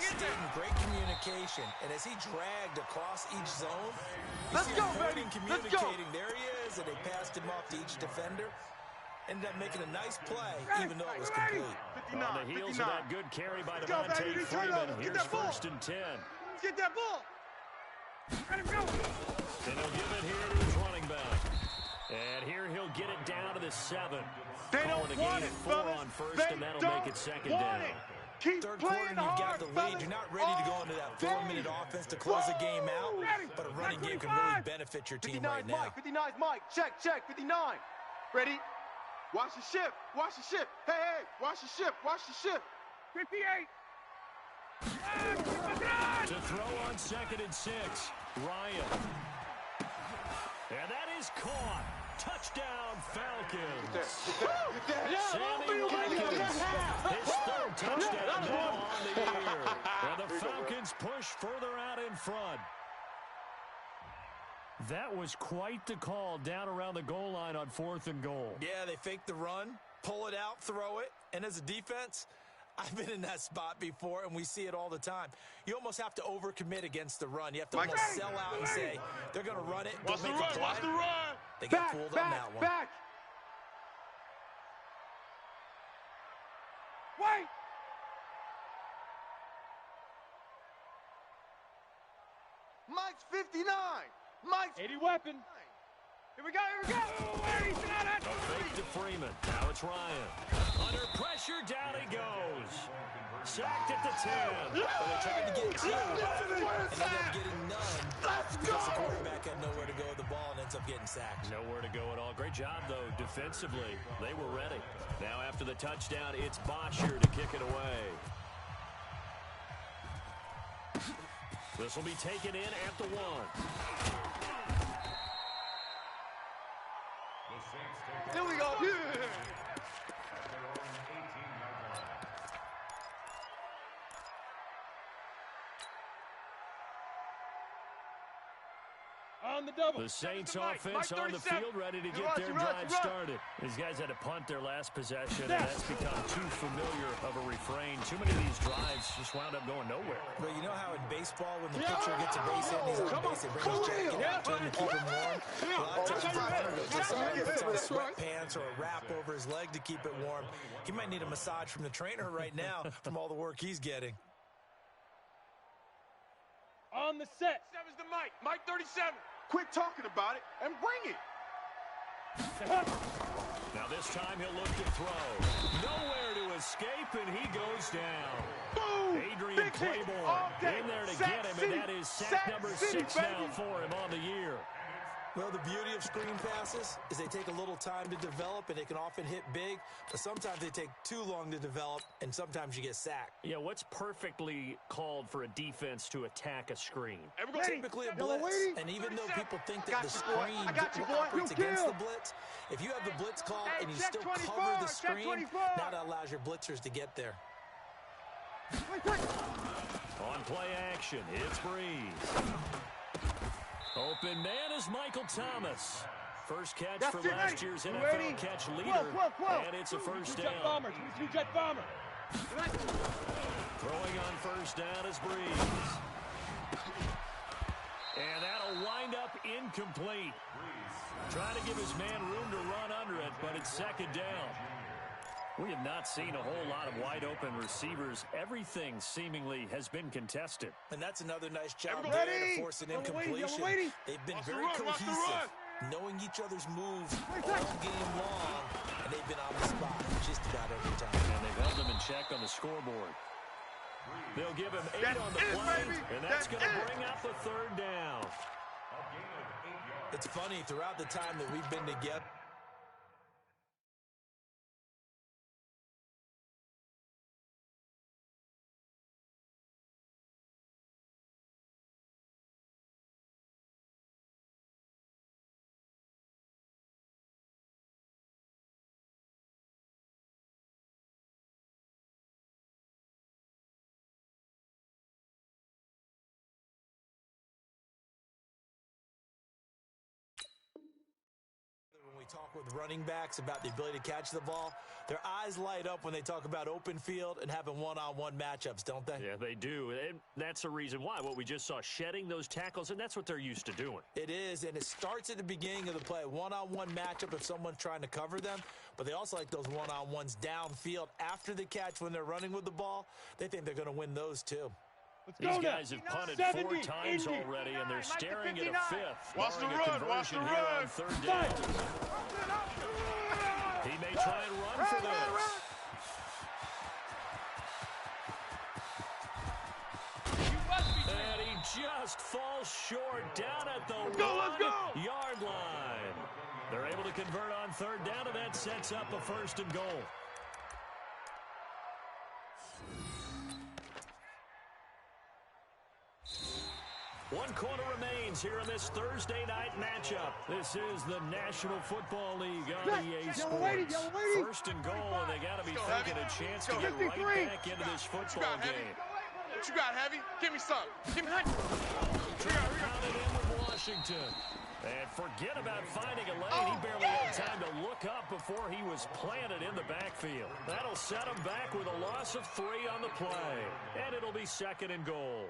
C: stayed in great communication. And as he dragged across each zone, you see him pointing, communicating. There he is, and they passed him off to each defender. Ended up making a nice play, even though it was complete.
A: On the heels of that good carry by Devontae Freeman, here's 1st and 10.
B: Let's get that ball.
A: And he'll give it here to his running back. And here he'll get it down to the 7. Calling a gain of 4 on 1st, and that'll make it 2nd down.
C: Third quarter, you've got the lead. You're not ready to go into that 4-minute offense to close the game out, but a running game can really benefit your team right now.
B: 59's Mike. Check. 59. Ready? Watch the ship. Hey, watch the ship. 58.
A: To throw on 2nd and 6, Ryan. And that is caught. Touchdown, Falcons. Sammy Watkins, his 3rd touchdown now on the year. And the Falcons push further out in front. That was quite the call down around the goal line on 4th and goal.
C: Yeah, they fake the run, pull it out, throw it, and as a defense, I've been in that spot before, and we see it all the time. You almost have to overcommit against the run. You have to almost sell out and say, they're going to run it, go make a play.
B: Watch the run.
C: They got fooled on that one.
B: Wait. Mike's 59. Mike's
E: 80 weapon.
B: Here we go.
A: A fake to Freeman. Now it's Ryan. Under pressure, down he goes. Sacked at the 10.
C: But they tried to get 2, and ended up getting none because the quarterback had nowhere to go with the ball and ends up getting sacked.
A: Nowhere to go at all. Great job, though, defensively. They were ready. Now after the touchdown, it's Bosher to kick it away. This will be taken in at the 1.
B: Here we go.
E: On the double.
A: The Saints offense on the field, ready to get their drive started. These guys had to punt their last possession, and that's become too familiar of a refrain. Too many of these drives just wound up going nowhere.
C: But you know how in baseball, when the pitcher gets a base hit and he's on base, they bring his jacket out to him to keep him warm? A lot of times the runner will just puts on sweatpants or a wrap over his leg to keep it warm. He might need a massage from the trainer right now from all the work he's getting.
E: On the set.
B: 7's the Mike. Mike 37. Quit talking about it and bring it.
A: Now this time he'll look to throw. Nowhere to escape, and he goes down.
B: Boom!
A: Adrian Claiborne in there to get him, and that is sack number 6 now for him on the year.
C: Well, the beauty of screen passes is they take a little time to develop, and they can often hit big, but sometimes they take too long to develop, and sometimes you get sacked.
A: Yeah, what's perfectly called for a defense to attack a screen?
C: Typically a blitz, and even though people think that the screen operates against the blitz, if you have the blitz called and you still cover the screen, now that allows your blitzers to get there.
A: On play action, it's Breeze. Open man is Michael Thomas. First catch for last year's NFL catch leader, and it's a first down.
E: Two-jet bomber.
A: Throwing on first down is Breeze. And that'll wind up incomplete. Trying to give his man room to run under it, but it's 2nd down. We have not seen a whole lot of wide-open receivers. Everything seemingly has been contested.
C: And that's another nice job there to force an incompletion. They've been very cohesive, knowing each other's moves all game long, and they've been on the spot just about every time.
A: And they've held them in check on the scoreboard. They'll give him 8 on the play, and that's going to bring up the third down.
C: It's funny, throughout the time that we've been together, talk with running backs about the ability to catch the ball, their eyes light up when they talk about open field and having one-on-one matchups, don't they?
A: Yeah, they do. And that's the reason why. What we just saw, shedding those tackles, and that's what they're used to doing.
C: It is, and it starts at the beginning of the play. One-on-one matchup if someone's trying to cover them, but they also like those one-on-ones downfield after the catch when they're running with the ball. They think they're going to win those too.
A: These guys have punted 4 times already, and they're staring at a 5th.
B: Watch the run, watch the run.
A: On third down. He may try and run for this. And he just falls short down at the 1-yard line. They're able to convert on third down, and that sets up a 1st and goal. One quarter remains here in this Thursday night matchup. This is the National Football League on EA Sports. 1st and goal, and they got to be thinking a chance to get right back into this football game.
B: What you got, Heavy? Give me some. Give me
A: Crowded in with Washington. And forget about finding a lane. He barely had time to look up before he was planted in the backfield. That'll set him back with a loss of 3 on the play. And it'll be 2nd and goal.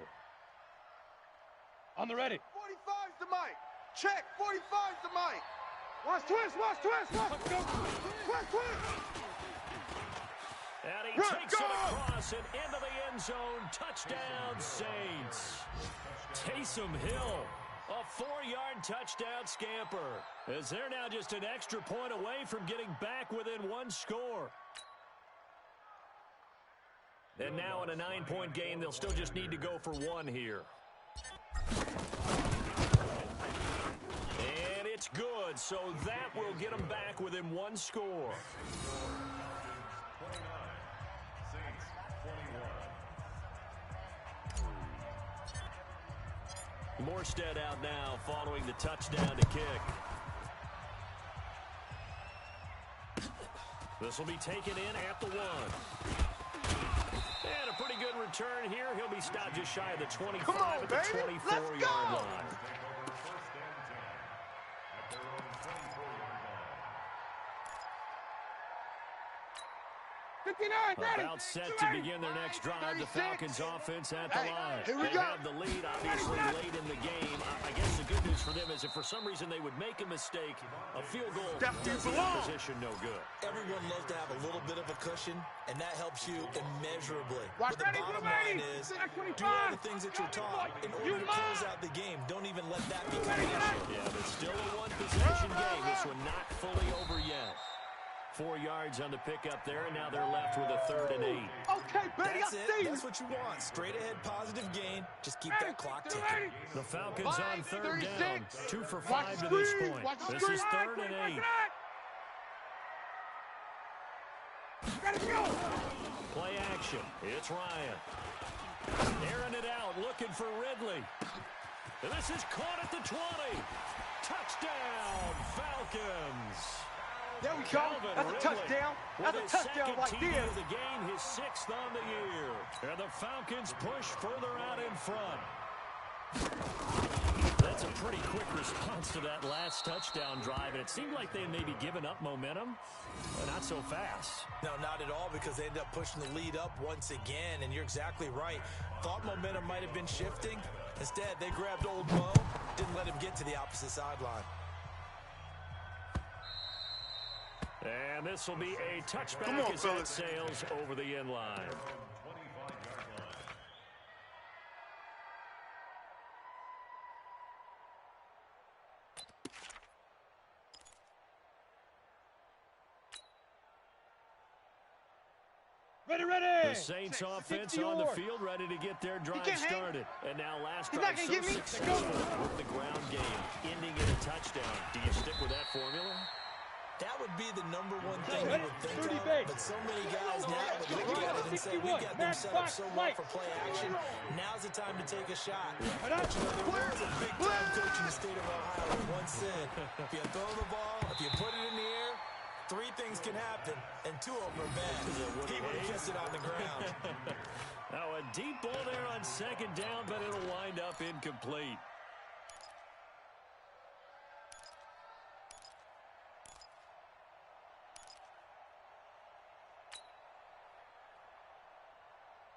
E: On the ready.
B: 45's the mic. Check. 45's the mic.
E: Watch twist. Let's go. Twist.
A: And he takes it across and into the end zone. Touchdown, Saints. Taysom Hill, a 4-yard touchdown scamper. As they're now just an extra point away from getting back within 1 score. And now in a 9-point game, they'll still just need to go for 1 here. And it's good, so that will get them back within 1 score. Morstead out now following the touchdown to kick. This will be taken in at the 1. And a pretty good return here. He'll be stopped just shy of the 25 at the 24-yard line. About set to begin their next drive. The Falcons offense at the line. They have the lead, obviously, late in the game. I guess the good news for them is if for some reason they would make a mistake, a field goal does the opposition no good.
C: Everyone loves to have a little bit of a cushion, and that helps you immeasurably. But the bottom line is, do all the things that you're taught in order to close out the game. Don't even let that become an issue.
A: Yeah, but still a 1-possession game. This one not fully over yet. 4 yards on the pickup there, and now they're left with a 3rd and 8.
E: Okay, Betty,
C: That's it. That's what you want. Straight ahead, positive gain. Just keep that clock ticking.
A: The Falcons on 3rd down. 2 for 5 to this point. This is 3rd and 8. Play action. It's Ryan. Airing it out, looking for Ridley. And this is caught at the 20. Touchdown, Falcons.
E: There we go. That's a touchdown. That's a touchdown like this.
A: The game, his 6th on the year. And the Falcons push further out in front. That's a pretty quick response to that last touchdown drive. And it seemed like they had maybe given up momentum. But not so fast.
C: No, not at all, because they ended up pushing the lead up once again. And you're exactly right. Thought momentum might have been shifting. Instead, they grabbed old Mo. Didn't let him get to the opposite sideline.
A: And this will be a touchback
B: Come on,
A: as that
B: fellas.
A: sails over the end line.
E: Ready.
A: The Saints offense on the field, ready to get their drive started. And now last
E: He's
A: drive
E: not
A: so
E: gonna get me.
A: successful with the ground game, ending in a touchdown. Do you stick with that formula?
C: That would be the number one thing you would think
E: 30
C: of,
E: base.
C: but so many guys now would look at it and say, we got them set up so well for play action. Now's the time to take a shot. But you know, there was a big-time coach in the state of Ohio who once said, if you throw the ball, if you put it in the air, 3 things can happen, and 2 of them are bad. He would have kissed it on the ground.
A: Now a deep ball there on second down, but it'll wind up incomplete.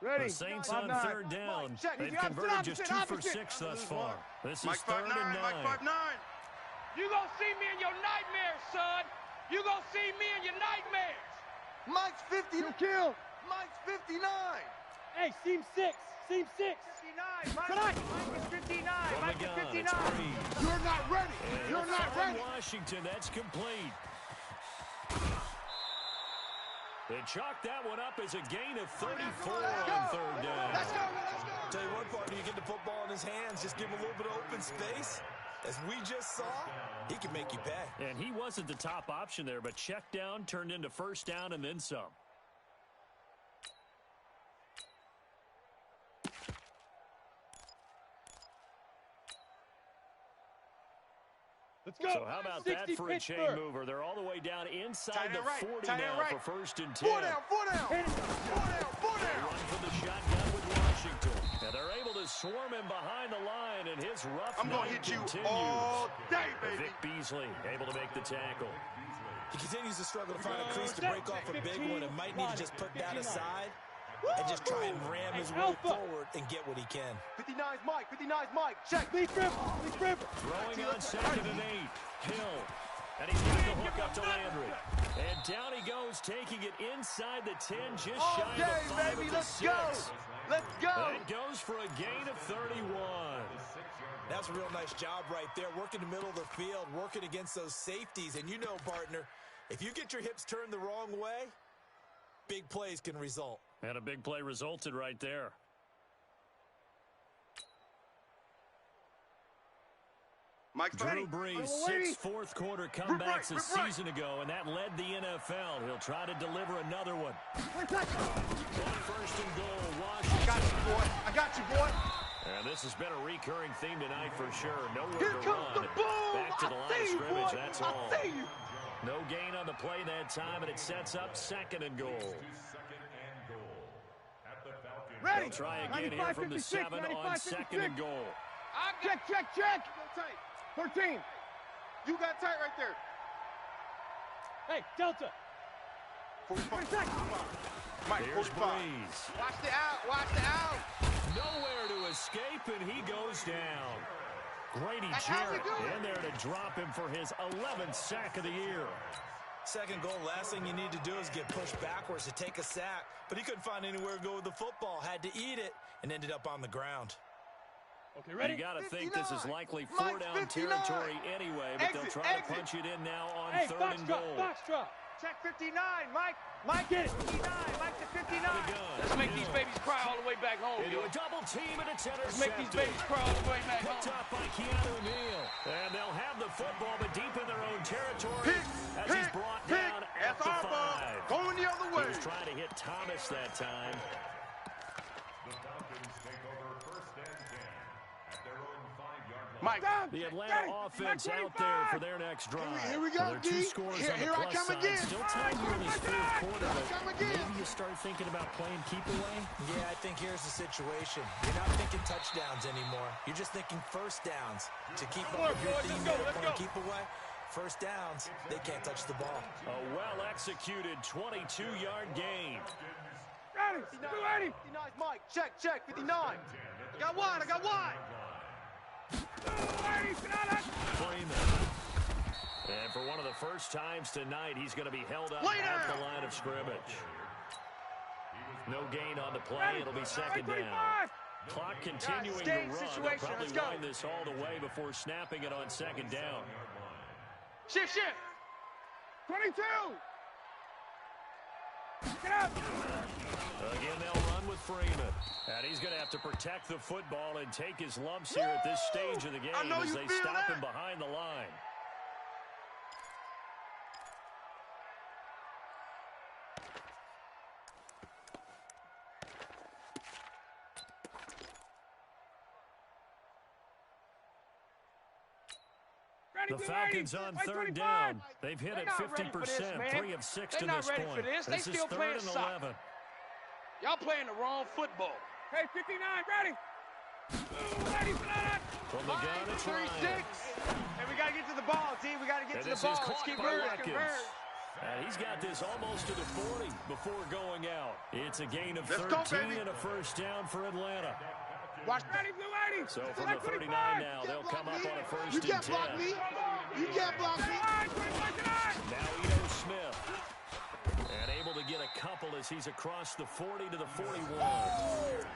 E: Ready.
A: The Saints
E: 5-9.
A: on third down.
E: Check.
A: They've
E: He's
A: converted
E: opposite,
A: just 2 for
E: opposite.
A: 6 thus far. This is
B: Mike
A: third
B: 5'9",
A: and 9.
B: Mike 5'9".
E: You gonna see me in your nightmares, son. You gonna see me in your nightmares.
B: Mike's 50.
E: You kill.
B: Mike's 59.
E: Hey, seam 6. Seam 6.
B: 59.
E: Mike
B: is 59.
A: From the gun, it's Breeze.
B: You're not ready.
A: And
B: You're not
A: from
B: ready.
A: Washington, that's complete. They chalked that one up as a gain of 34 on third down.
B: Let's go. Let's go.
C: Tell you one part, you get the football in his hands, just give him a little bit of open space. As we just saw, he can make you pay.
A: And he wasn't the top option there, but check down turned into first down and then some.
E: Let's go.
A: So how about that for a chain mover? They're all the way down inside the 40 now for first and 10.
B: 4 down. 4 down. 4 down. 4
A: They
B: down.
A: run for the shotgun with Washington. And they're able to swarm him behind the line, and his rough
B: I'm going to
A: night
B: hit you
A: continues.
B: all day, baby.
A: Vic Beasley able to make the tackle.
C: He continues to struggle to find a crease to break off a big one and might need to just put that aside and just try and ram his way forward and get what he can.
B: 59's Mike. 59's Mike. Check.
E: Lead grip.
A: Throwing on second and 8. Hill. And he's got the hook up to Landry. And down he goes, taking it inside the 10, just
B: All
A: shy
B: day,
A: of the 5
B: baby.
A: at the
B: Let's
A: 6.
B: go. Let's go.
A: And it goes for a gain of 31.
C: That's a real nice job right there, working the middle of the field, working against those safeties. And you know, partner, if you get your hips turned the wrong way, big plays can result.
A: And a big play resulted right there.
B: Mike's
A: Drew
B: ready.
A: Brees,
E: Oh, wait.
A: 6 fourth-quarter comebacks a season ago, and that led the NFL. He'll try to deliver another one. On first and goal, Washington.
B: Got you, boy. I got you, boy.
A: And this has been a recurring theme tonight for sure. Nowhere
B: Here
A: to
B: comes
A: run.
B: the boom.
A: Back to the
B: I
A: line of
B: see you,
A: scrimmage,
B: boy.
A: that's
B: I
A: all.
B: see you.
A: No gain on the play that time, and it sets up second and goal.
E: Ready.
A: They'll try again here from the 7 on second and goal.
E: Check. 13.
B: You got tight right there.
E: Hey, Delta.
B: 45. Mike,
A: Here's
B: 45.
A: Breeze.
B: Watch the out. Watch the out.
A: Nowhere to escape, and he goes down. Grady
B: That's how we
A: Jarrett
B: do it.
A: in there to drop him for his 11th sack of the year.
C: Second goal, last thing you need to do is get pushed backwards to take a sack. But he couldn't find anywhere to go with the football, had to eat it, and ended up on the ground.
E: Okay, ready?
A: You got to think
B: 59.
A: this is likely
B: Mike's
A: 4-down
B: 59.
A: territory anyway, but they'll try to punch it in now on
E: Hey,
A: third
E: box
A: and
E: drop,
A: goal.
E: box drop.
B: Check 59. Mike,
E: Get it.
B: 59. Mike's at 59.
A: Out of the gun.
F: Let's make these babies cry all the way back home,
A: Into
F: yo.
A: a double team, and it's
F: Let's make these
A: intercepted.
F: babies cry all the way back
A: Picked
F: home.
A: up by Keanu Neal. And they'll have the football, but deep in their own territory as he's brought down at
B: That's
A: the
B: our ball.
A: 5.
B: Going the other
A: He
B: way.
A: was trying to hit Thomas that time.
D: The Falcons take over first and 10 at their own 5-yard line.
B: Mike.
A: The Atlanta offense out there for their next drive.
B: Here we go,
A: Well, they're 2
B: D.
A: scores
B: Here-
A: on the
B: here I
A: plus
B: come
A: side.
B: again.
A: Still time here in this fourth quarter,
B: Here I
A: but
B: come again.
A: maybe you start thinking about playing keep away.
C: Yeah, I think here's the situation. You're not thinking touchdowns anymore. You're just thinking first downs to keep up with your
E: boys,
C: team
E: let's go,
C: there
E: let's
C: playing
E: go.
C: keep away. First downs, they can't touch the ball.
A: A well-executed 22-yard gain.
E: Ready.
B: 59's Mike. Check. 59. I got wide.
A: Freeman. And for one of the first times tonight, he's going to be held up at the line of scrimmage. No gain on the play. It'll be second down. Clock continuing to run. They'll probably wind this all the way before snapping it on second down.
E: Shift.
B: 22.
E: Get up.
A: Again, they'll run with Freeman. And he's going to have to protect the football and take his lumps here at this stage of the game as they stop him behind the line. The Falcons on third down. They've hit it 50%, 3 of 6 to this point.
E: They still
A: third and 11.
E: Y'all playing the wrong football.
B: Hey, 59, ready.
E: Ready for that.
A: From the gun, it's
B: 36.
A: Ryan.
B: Hey, we got to get to the ball, T. We got to get to the ball. Let's keep moving.
A: And he's got this almost to the 40 before going out. It's a gain of 13 and a first down for Atlanta.
B: Watch. Ready, Blue 80.
A: So from the 39 now, they'll come up on a first and 10.
B: You can't block me. You can't block me.
A: Now Ito Smith. And able to get a couple as he's across the 40 to the 41.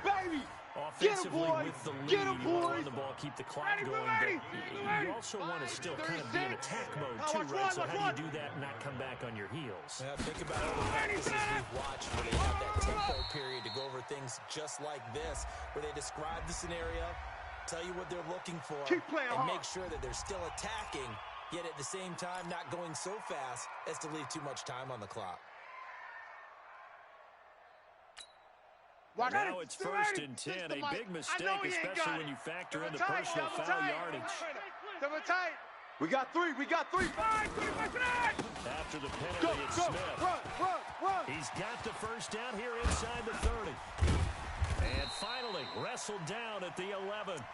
B: Baby.
A: Offensively with the lead, you want to run the ball, keep the clock going, but you also want to still kind of be in attack mode too, right? So how do you do that and not come back on your heels?
C: Yeah, think about all the practices we've watched where they have that tempo period to go over things just like this, where they describe the scenario, tell you what they're looking for, and make sure that they're still attacking, yet at the same time not going so fast as to leave too much time on the clock.
A: Now it's first and 10, a big mistake, especially when you factor in the personal foul yardage.
B: Double tight. We got 3.
A: After the penalty, it's Smith.
B: Run.
A: He's got the first down here inside the 30. And finally, wrestled down at the 11.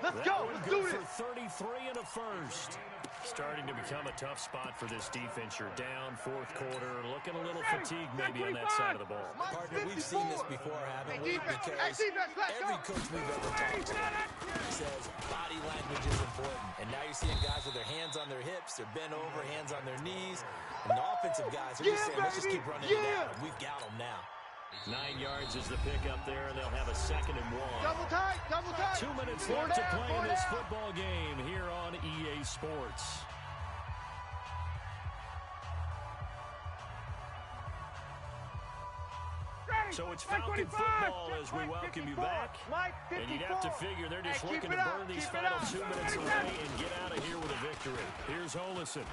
B: Let's go. Let's do this.
A: For 33 and a first. Starting to become a tough spot for this defense. You're down fourth quarter, looking a little fatigued maybe on that side of the ball.
C: Partner, we've seen this before, haven't we? Because every coach we've ever talked to says body language is important. And now you're seeing guys with their hands on their hips, they're bent over, hands on their knees. And the offensive guys are just saying, let's just keep running it out. We've got them now.
A: 9 yards is the pickup there, and they'll have a 2nd and 1.
B: Double tight.
A: 2 minutes left to play in this football game here on EA Sports. So it's Falcon football as we welcome you back. And you'd have to figure they're just looking to burn these final 2 minutes away and get out of here with a victory. Here's Olison.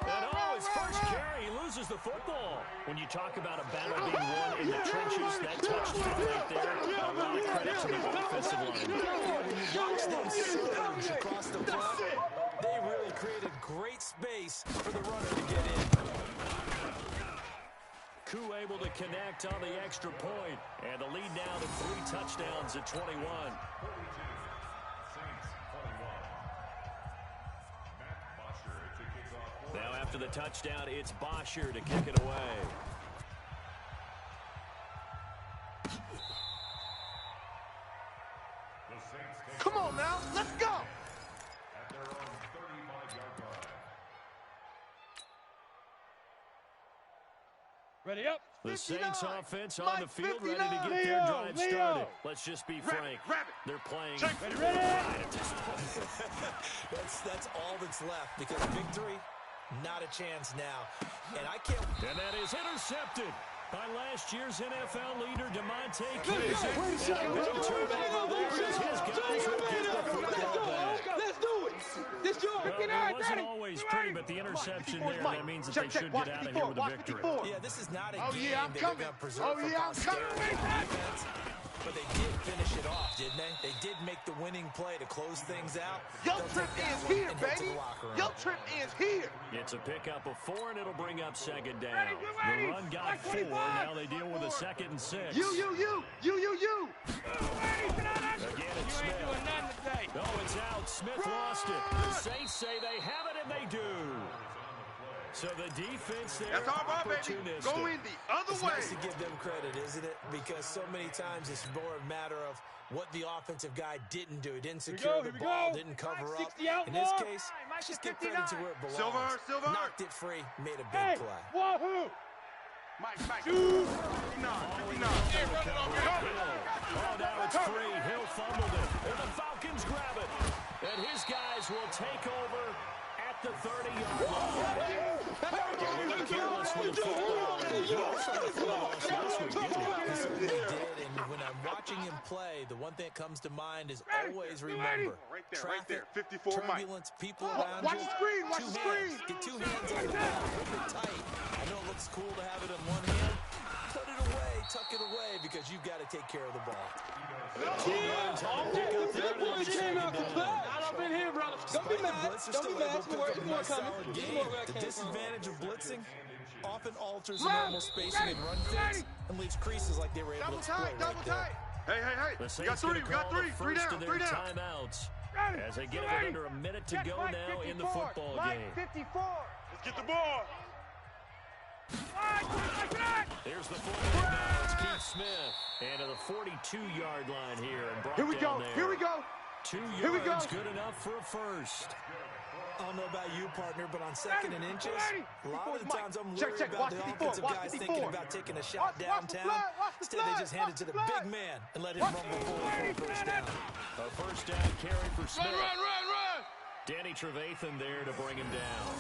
A: And his first carry, he loses the football. When you talk about a battle being won in the trenches, that touchdown right there, a lot of credit to the offensive line.
C: When you watch them surge across the front, they really created great space for the runner to get in.
A: Koo able to connect on the extra point, and the lead now to 3 touchdowns at 21. Now after the touchdown, it's Bosher to kick it away.
B: Come on now, let's go.
D: At their own 35-yard line.
E: Ready up.
A: The Saints offense on the field, ready to get their drive started. Let's just be frank. They're playing.
C: That's all that's left because victory, not a chance now. And I can't.
A: And that is intercepted by last year's NFL leader, DeMonte Keyes.
B: Let's do it. Let's do it.
A: It wasn't always pretty, but the interception there, that means that they should get out of here with a victory.
C: Yeah, this is not a game that they're going to preserve for posterity defense. But they did finish it off, didn't they? They did make the winning play to close things out.
B: Your trip ends here, baby. Your trip ends here.
A: It's a pickup of 4, and it'll bring up 2nd down. The run got 4. Now they deal with a 2nd and 6.
B: You.
A: Again, it's Smith. No, it's out. Smith lost it. The Saints say they have it, and they do. So the defense there,
B: that's our ball, baby. Go in the other
C: it's
B: way.
C: Nice to give them credit, isn't it? Because so many times it's more a matter of what the offensive guy didn't do. He didn't secure the ball, didn't cover up. In this case, just give credit to where it belongs.
B: Silver.
C: Knocked it free, made a big play.
E: Wahoo!
B: Mike. 59.
A: Oh, now it's free. Hill fumbled it. And the Falcons grab it. And his guys will take over at the 30-yard line. He did, and when I'm watching him play, the one thing that comes to mind is always remember traffic,
B: 54,
C: turbulence, people around
B: watch
C: you.
B: the screen, watch the screen.
C: Get two hands on the ball, grip it tight. I know it looks cool to have it in one hand. Put it away, tuck it away, because you've got to take care of the ball.
E: I've been here, brother.
C: Don't be mad. Don't be mad. The disadvantage of blitzing often alters the normal spacing and run fits and leaves creases like they were able to exploit right there.
B: Hey. We got three. Three down.
A: Timeouts. As they get it with under a minute to go now in the football game.
E: 54.
B: Let's get the ball.
A: There's the fullback now. It's Keith Smith. And to the 42-yard line here. And brought
B: Here we
A: down
B: go.
A: there.
B: Here we go.
A: 2
B: Here we
A: yards,
B: go.
A: good enough for a first.
C: I don't know about you, partner, but on second and inches, a lot of the times I'm worried
B: Check.
C: about
B: Watch
C: the
B: 54.
C: offensive
B: Watch
C: guys
B: 54.
C: thinking about taking a shot downtown. Instead, they just hand it to the big man and let him rumble forward for a first down.
A: A first down carry for Smith.
E: Run.
A: Danny Trevathan there to bring him down.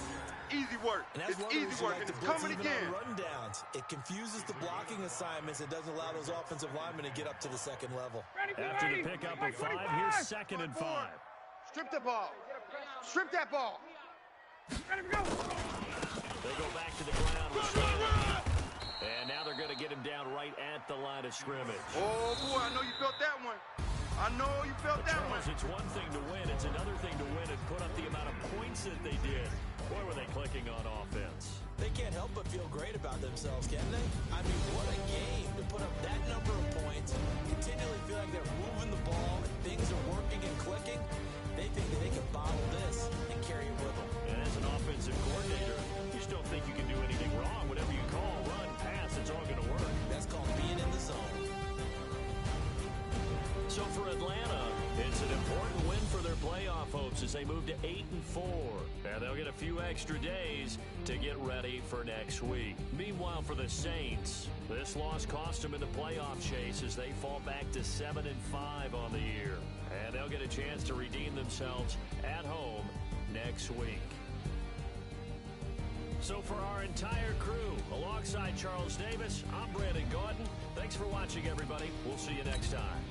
B: Easy work.
C: And that's
B: It's
C: one of the
B: easy
C: reasons
B: work.
C: I like
B: It's
C: to blitz
B: coming
C: even
B: again.
C: on rundowns. It confuses the blocking assignments and doesn't allow those offensive linemen to get up to the second level.
A: After the pickup of 5, here's 2nd and 5.
B: Strip the ball. Strip that ball.
A: They go back to the ground. And now they're going to get him down right at the line of scrimmage.
B: Oh, boy, I know you felt that one.
A: Charles, it's one thing to win. It's another thing to win and put up the amount of points that they did. Boy, were they clicking on offense.
C: They can't help but feel great about themselves, can they? I mean, what a game to put up that number of points, continually feel like they're moving the ball and things are working and clicking. They think that they can bottle this and carry it with them.
A: And as an offensive coordinator, you just don't think you can do anything wrong. Whatever you call, run, pass, it's all going to work.
C: That's called being in the zone.
A: So for Atlanta, it's an important win for their playoff hopes as they move to 8-4. And they'll get a few extra days to get ready for next week. Meanwhile, for the Saints, this loss cost them in the playoff chase as they fall back to 7-5 on the year. And they'll get a chance to redeem themselves at home next week. So for our entire crew, alongside Charles Davis, I'm Brandon Gordon. Thanks for watching, everybody. We'll see you next time.